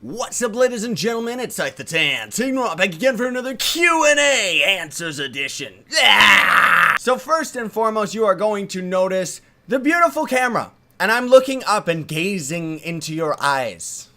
What's up, ladies and gentlemen, it's Scythe the Tan, taking you back again for another Q&A Answers edition. So first and foremost, you are going to notice the beautiful camera, and I'm looking up and gazing into your eyes.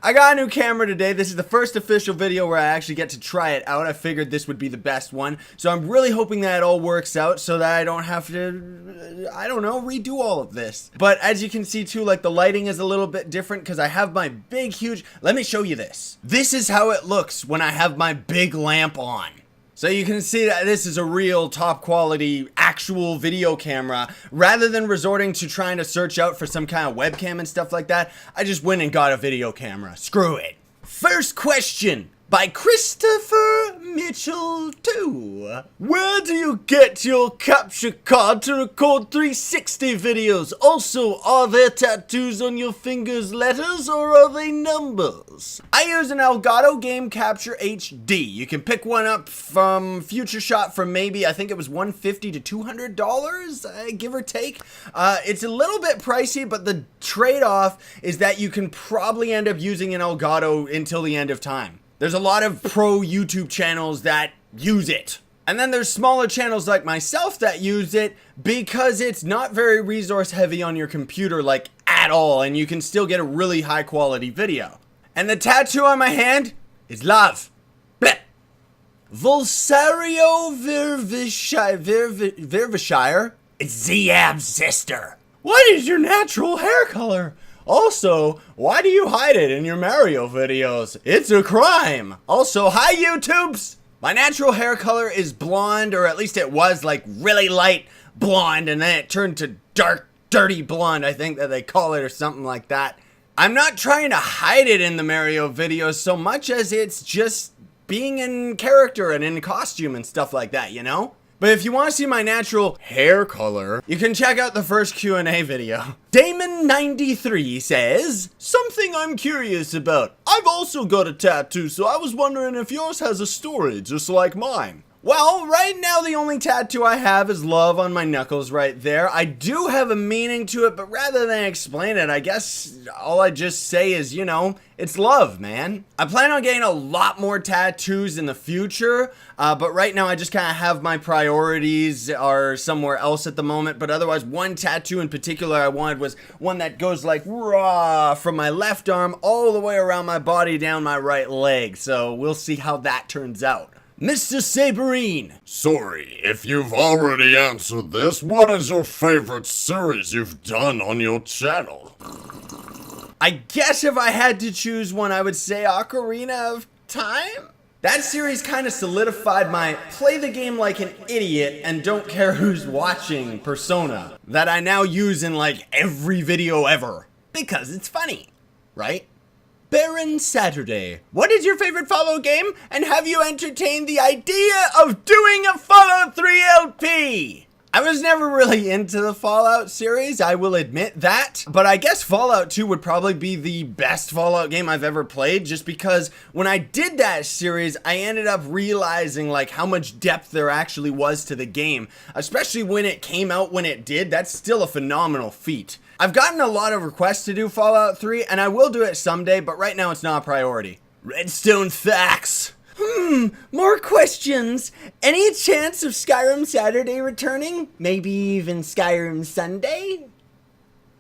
I got a new camera today. This is the first official video where I actually get to try it out. I figured this would be the best one. So I'm really hoping that it all works out so that I don't have to, I don't know, redo all of this. But as you can see too, like the lighting is a little bit different because I have my big, huge, let me show you this. This is how it looks when I have my big lamp on. So you can see that this is a real top quality actual video camera. Rather than resorting to trying to search out for some kind of webcam and stuff like that, I just went and got a video camera. Screw it. First question by Christopher Mitchell 2. Where do you get your capture card to record 360 videos? Also, are there tattoos on your fingers letters or are they numbers? I use an Elgato Game Capture HD. You can pick one up from Future Shot for maybe, I think it was $150 to $200, give or take. It's a little bit pricey, but the trade-off is that you can probably end up using an Elgato until the end of time. There's a lot of pro YouTube channels that use it. And then there's smaller channels like myself that use it because it's not very resource heavy on your computer, like at all, and you can still get a really high quality video. And the tattoo on my hand is love. Blech. Vulsario Vervishire. It's Ziab's sister. What is your natural hair color? Also, why do you hide it in your Mario videos? It's a crime. Also, hi YouTubes! My natural hair color is blonde, or at least it was like really light blonde, and then it turned to dark, dirty blonde, I think that they call it, or something like that. I'm not trying to hide it in the Mario videos so much as it's just being in character and in costume and stuff like that, you know? But if you want to see my natural hair color, you can check out the first Q&A video. Damon93 says, something I'm curious about. I've also got a tattoo, so I was wondering if yours has a story just like mine. Well, right now the only tattoo I have is love on my knuckles right there. I do have a meaning to it, but rather than explain it, I guess all I just say is, you know, it's love, man. I plan on getting a lot more tattoos in the future, but right now I just kind of have my priorities are somewhere else at the moment. But otherwise, one tattoo in particular I wanted was one that goes like raw from my left arm all the way around my body down my right leg. So we'll see how that turns out. Mr. Saberine. Sorry, if you've already answered this, what is your favorite series you've done on your channel? I guess if I had to choose one, I would say Ocarina of Time? That series kind of solidified my play the game like an idiot and don't care who's watching persona that I now use in like every video ever. Because it's funny, right? Baron Saturday. What is your favorite Fallout game? And have you entertained the idea of doing a Fallout 3 LP? I was never really into the Fallout series, I will admit that. But I guess Fallout 2 would probably be the best Fallout game I've ever played, just because when I did that series, I ended up realizing like how much depth there actually was to the game. Especially when it came out when it did, that's still a phenomenal feat. I've gotten a lot of requests to do Fallout 3, and I will do it someday, but right now it's not a priority. Redstone facts. More questions. Any chance of Skyrim Saturday returning? Maybe even Skyrim Sunday?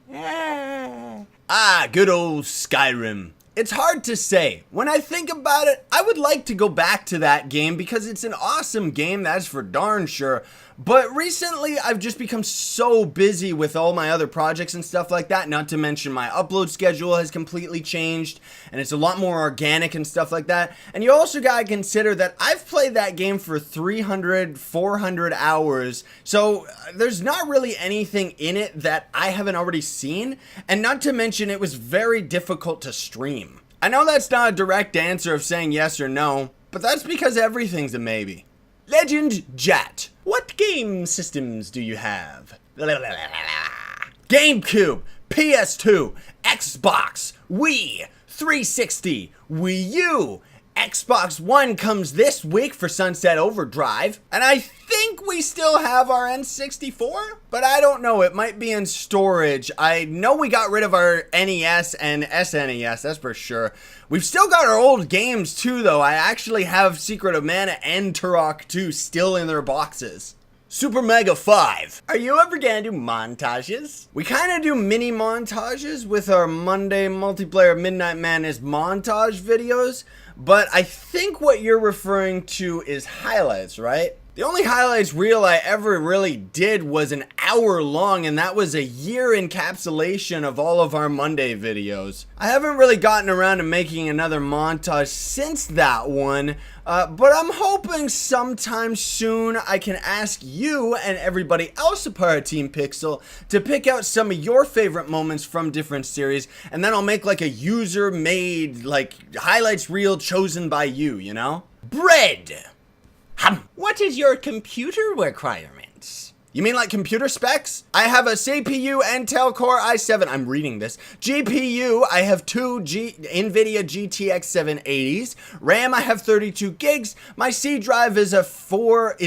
Good old Skyrim. It's hard to say. When I think about it, I would like to go back to that game because it's an awesome game, that's for darn sure. But recently, I've just become so busy with all my other projects and stuff like that, not to mention my upload schedule has completely changed, and it's a lot more organic and stuff like that. And you also gotta consider that I've played that game for 300, 400 hours, so there's not really anything in it that I haven't already seen, and not to mention it was very difficult to stream. I know that's not a direct answer of saying yes or no, but that's because everything's a maybe. Legend Jat. What game systems do you have? GameCube, PS2, Xbox, Wii, 360, Wii U. Xbox One comes this week for Sunset Overdrive. And I think think we still have our N64, but I don't know. It might be in storage. I know we got rid of our NES and SNES, that's for sure. We've still got our old games too, though. I actually have Secret of Mana and Turok 2 still in their boxes. Super Mega 5. Are you ever gonna do montages? We kind of do mini montages with our Monday multiplayer Midnight Madness montage videos, but I think what you're referring to is highlights, right? The only highlights reel I ever really did was an hour long, and that was a year encapsulation of all of our Monday videos. I haven't really gotten around to making another montage since that one, but I'm hoping sometime soon I can ask you and everybody else a part of Team Pixel to pick out some of your favorite moments from different series, and then I'll make like a user-made like highlights reel chosen by you, you know? Bread! What is your computer requirements? You mean like computer specs? I have a CPU Intel Core i7, I'm reading this. GPU, I have two NVIDIA GTX 780s. RAM, I have 32 gigs. My C drive is four 1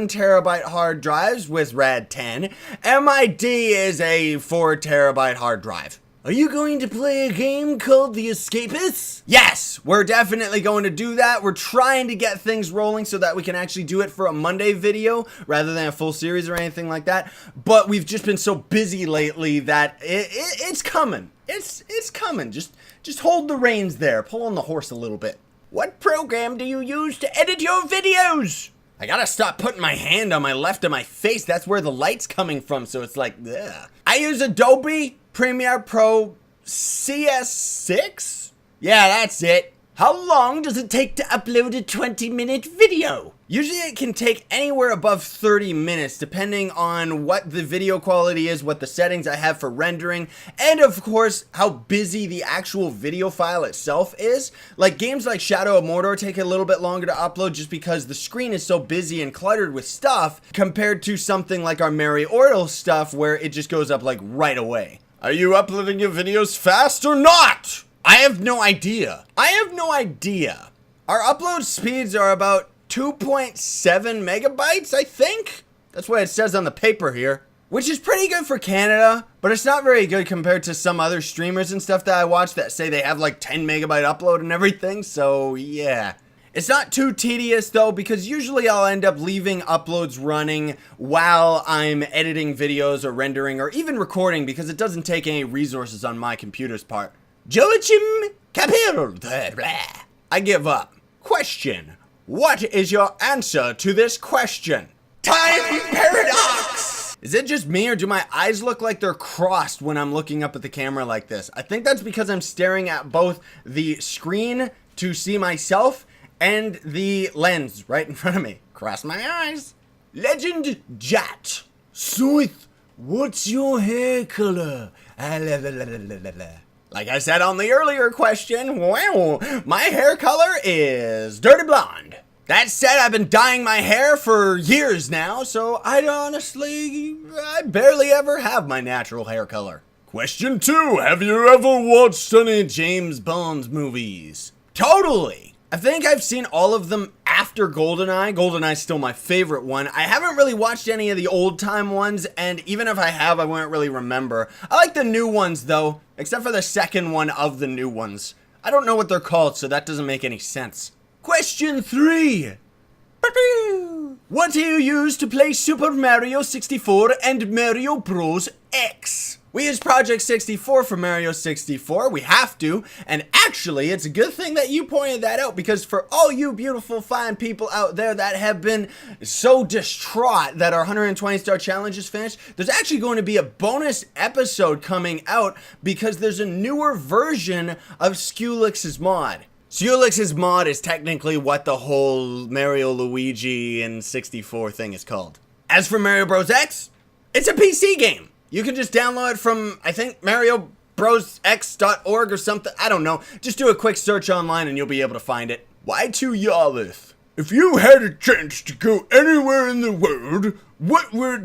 terabyte hard drives with RAD 10. MID is a 4 terabyte hard drive. Are you going to play a game called The Escapists? Yes, we're definitely going to do that. We're trying to get things rolling so that we can actually do it for a Monday video rather than a full series or anything like that. But we've just been so busy lately that it's coming. It's coming. Just hold the reins there. Pull on the horse a little bit. What program do you use to edit your videos? I gotta stop putting my hand on my left of my face. That's where the light's coming from, so it's like, ugh. I use Adobe Premiere Pro CS6? Yeah, that's it. How long does it take to upload a 20-minute video? Usually it can take anywhere above 30 minutes depending on what the video quality is, what the settings I have for rendering, and of course how busy the actual video file itself is. Like games like Shadow of Mordor take a little bit longer to upload just because the screen is so busy and cluttered with stuff compared to something like our Mary Ortle stuff where it just goes up like right away. Are you uploading your videos fast or not? I have no idea. Our upload speeds are about 2.7 megabytes, I think? That's what it says on the paper here. Which is pretty good for Canada, but it's not very good compared to some other streamers and stuff that I watch that say they have like 10 megabyte upload and everything, so yeah. It's not too tedious though, because usually I'll end up leaving uploads running while I'm editing videos or rendering or even recording because it doesn't take any resources on my computer's part. Joachim Capel. I give up. Question. What is your answer to this question? Time paradox! Is it just me or do my eyes look like they're crossed when I'm looking up at the camera like this? I think that's because I'm staring at both the screen to see myself and the lens right in front of me. Cross my eyes. Legend Jat. Scythe, what's your hair color? Like I said on the earlier question, well, my hair color is dirty blonde. That said, I've been dyeing my hair for years now, so I barely ever have my natural hair color. Question 2, have you ever watched any James Bond movies? Totally. I think I've seen all of them after GoldenEye. GoldenEye's still my favorite one. I haven't really watched any of the old time ones, and even if I have, I won't really remember. I like the new ones though, except for the second one of the new ones. I don't know what they're called, so that doesn't make any sense. Question 3. What do you use to play Super Mario 64 and Mario Bros. X? We use Project 64 for Mario 64, we have to, and actually it's a good thing that you pointed that out because for all you beautiful fine people out there that have been so distraught that our 120 star challenge is finished, there's actually going to be a bonus episode coming out because there's a newer version of Sculix's mod. Sculix's mod is technically what the whole Mario, Luigi, and 64 thing is called. As for Mario Bros. X, it's a PC game. You can just download it from, I think, MarioBrosX.org or something. I don't know. Just do a quick search online and you'll be able to find it. Y2 Yarlith. If you had a chance to go anywhere in the world,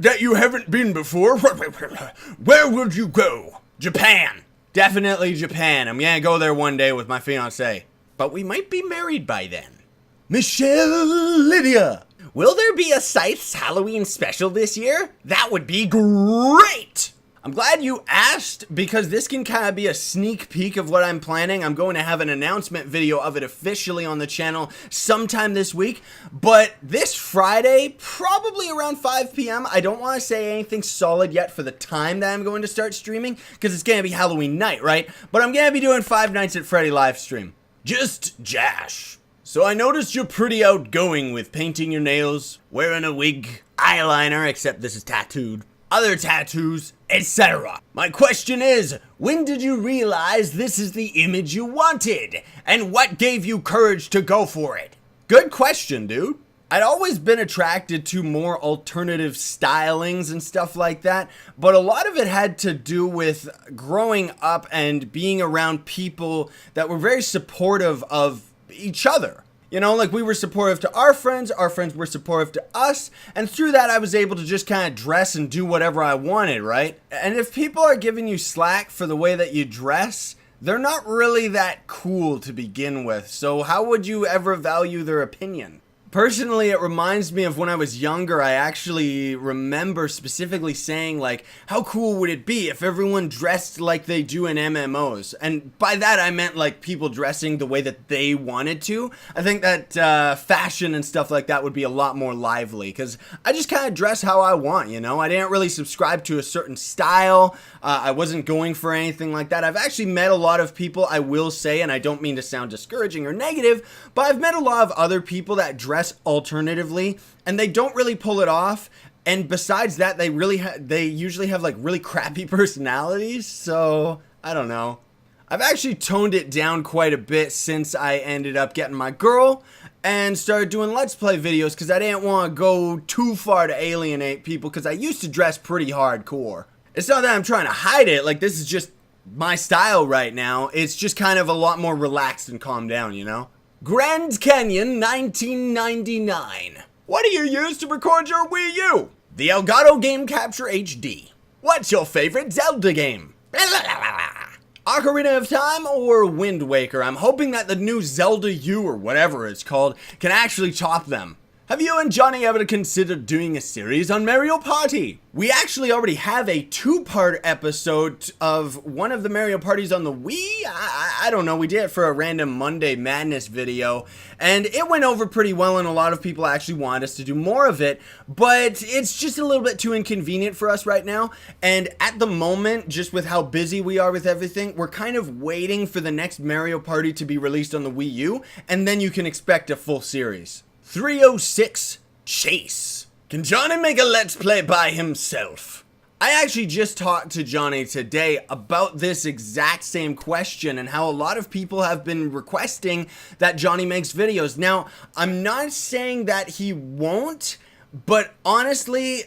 that you haven't been before, where would you go? Japan. Definitely Japan. I'm gonna go there one day with my fiancé. But we might be married by then. Michelle Lydia. Will there be a Scythe's Halloween special this year? That would be great! I'm glad you asked, because this can kind of be a sneak peek of what I'm planning. I'm going to have an announcement video of it officially on the channel sometime this week. But this Friday, probably around 5 p.m. I don't want to say anything solid yet for the time that I'm going to start streaming, because it's going to be Halloween night, right? But I'm going to be doing Five Nights at Freddy live stream. Just Jash. So I noticed you're pretty outgoing with painting your nails, wearing a wig, eyeliner, except this is tattooed, other tattoos, etc. My question is, when did you realize this is the image you wanted? And what gave you courage to go for it? Good question, dude. I'd always been attracted to more alternative stylings and stuff like that, but a lot of it had to do with growing up and being around people that were very supportive of each other. You know, like we were supportive to our friends were supportive to us, and through that I was able to just kind of dress and do whatever I wanted, right? And if people are giving you slack for the way that you dress, they're not really that cool to begin with, so how would you ever value their opinion? Personally, it reminds me of when I was younger. I actually remember specifically saying, like, how cool would it be if everyone dressed like they do in MMOs? And by that, I meant, like, people dressing the way that they wanted to. I think that fashion and stuff like that would be a lot more lively, because I just kind of dress how I want, you know? I didn't really subscribe to a certain style. I wasn't going for anything like that. I've actually met a lot of people, I will say, and I don't mean to sound discouraging or negative, but I've met a lot of other people that dress alternatively, and they don't really pull it off. And besides that, they usually have like really crappy personalities. So I don't know. I've actually toned it down quite a bit since I ended up getting my girl and started doing Let's Play videos, because I didn't want to go too far to alienate people, because I used to dress pretty hardcore. It's not that I'm trying to hide it, like this is just my style right now. It's just kind of a lot more relaxed and calmed down, you know? Grand Canyon 1999. What do you use to record your Wii U? The Elgato Game Capture HD. What's your favorite Zelda game? Ocarina of Time or Wind Waker? I'm hoping that the new Zelda U, or whatever it's called, can actually top them. Have you and Johnny ever considered doing a series on Mario Party? We actually already have a 2-part episode of one of the Mario Parties on the Wii. I don't know, we did it for a random Monday Madness video, and it went over pretty well, and a lot of people actually wanted us to do more of it, but it's just a little bit too inconvenient for us right now, and at the moment, just with how busy we are with everything, we're kind of waiting for the next Mario Party to be released on the Wii U, and then you can expect a full series. 306 Chase. Can Johnny make a Let's Play by himself? I actually just talked to Johnny today about this exact same question and how a lot of people have been requesting that Johnny makes videos. Now, I'm not saying that he won't, but honestly,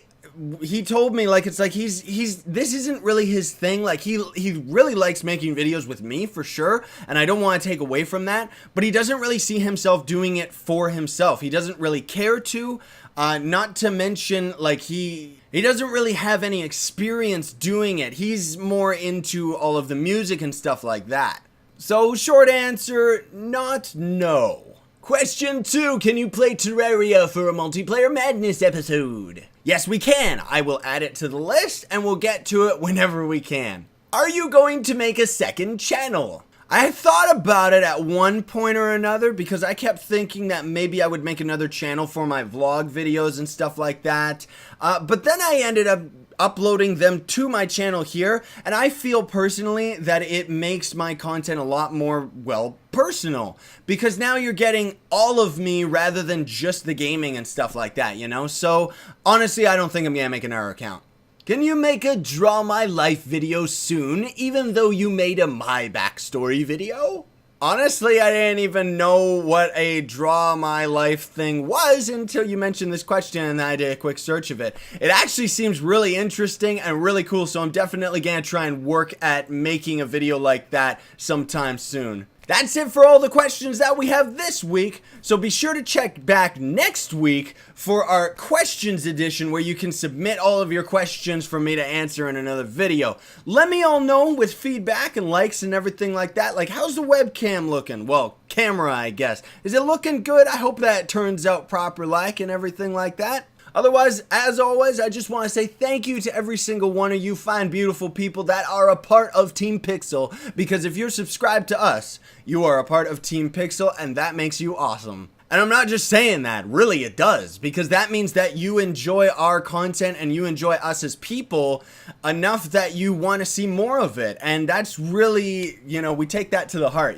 he told me, like, it's like this isn't really his thing. Like, he really likes making videos with me for sure, and I don't want to take away from that, but he doesn't really see himself doing it for himself. He doesn't really care to, not to mention, like, he doesn't really have any experience doing it. He's more into all of the music and stuff like that. So, short answer, not no. Question 2, can you play Terraria for a Multiplayer Madness episode? Yes, we can. I will add it to the list, and we'll get to it whenever we can. Are you going to make a second channel? I thought about it at one point or another, because I kept thinking that maybe I would make another channel for my vlog videos and stuff like that. But then I ended up uploading them to my channel here, and I feel personally that it makes my content a lot more, well, personal, because now you're getting all of me rather than just the gaming and stuff like that, you know? So honestly, I don't think I'm gonna make another account. Can you make a Draw My Life video soon, even though you made a My Backstory video? Honestly, I didn't even know what a Draw My Life thing was until you mentioned this question, and I did a quick search of it. It actually seems really interesting and really cool, so I'm definitely gonna try and work at making a video like that sometime soon. That's it for all the questions that we have this week, so be sure to check back next week for our questions edition, where you can submit all of your questions for me to answer in another video. Let me all know with feedback and likes and everything like that, like, how's the webcam looking? Well, camera, I guess. Is it looking good? I hope that turns out proper like and everything like that. Otherwise, as always, I just want to say thank you to every single one of you fine, beautiful people that are a part of Team Pixel, because if you're subscribed to us, you are a part of Team Pixel, and that makes you awesome. And I'm not just saying that, really it does, because that means that you enjoy our content and you enjoy us as people enough that you want to see more of it. And that's really, we take that to the heart,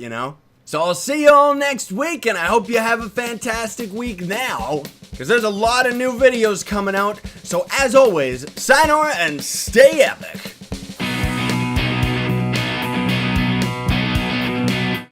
So I'll see you all next week, and I hope you have a fantastic week now, because there's a lot of new videos coming out. So as always, sayonara and stay epic.